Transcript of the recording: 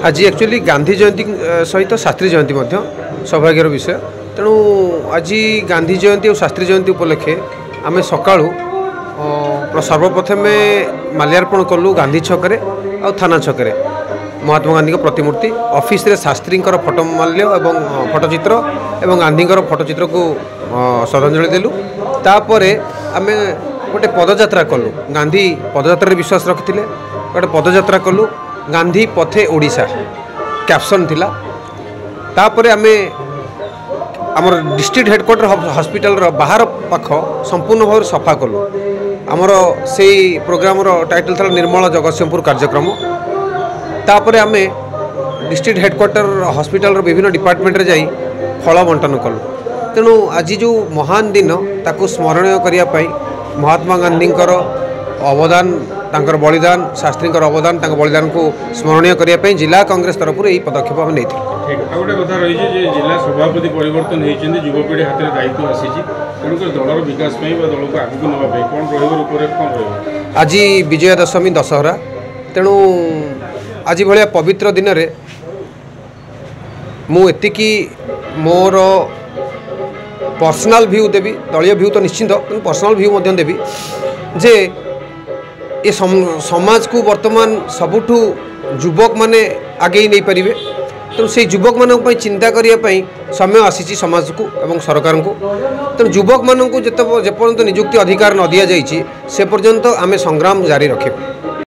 आज एक्चुअली गांधी जयंती सहित शास्त्री जयंती सौभाग्यर विषय तेणु आज गांधी जयंती और शास्त्री जयंती उपलक्षे आम सका सर्वप्रथमे माल्यार्पण कलु गांधी छकरे और थाना छकरे महात्मा गांधी प्रतिमूर्ति ऑफिस रे शास्त्री फोटोमाल्य और फोटोचित्र और गांधी फोटोचित्र को श्रद्धांजलि देलु तापर आम गोटे पदयात्रा कलु गांधी पदयात्रा विश्वास रखी गोटे पदयात्रा कलु गांधी पथे ओडिशा कैप्शन थिला तापर आमे आमर डिस्ट्रिक्ट हेडक्वार्टर हॉस्पिटल बाहर पाख संपूर्ण भाव सफा कलु आमर से प्रोग्राम टाइटल था निर्मल जगतसिंहपुर कार्यक्रम तापर आमे डिस्ट्रिक्ट हेडक्वार्टर हॉस्पिटल विभिन्न डिपार्टमेंट रे जाई फल बंटन कलु तेणु आज जो महान दिन ताकू स्मरणीय करने महात्मा गांधी अवदान तांकर बलिदान शास्त्री अवदान बलिदान को स्मरणीय करने जिला कांग्रेस तरफ यही पदक्षेप हम नहीं गोटे कथा रही है जिला सभापति परिवर्तन होती युवपीढ़ी हाथ में दायित्व आसी दलर विकास दल को आगे नापी कौन आज विजया दशमी दशहरा तेणु आज भाया पवित्र दिन में मुझी मोर पर्सनाल व्यू देवी दलीय व्यू तो निश्चिंत पर्सनाल व्यू देवी जे ये समाज को वर्तमान सबुठू युवक माने आगे नहीं पारे तेणु से युवक मान चिंता करने समय आसी समाज को एवं सरकार को तेणु युवक मानू जेपर्यंत निजुक्ति अधिकार न दि जाइए से पर्यंत आमे संग्राम जारी रखे।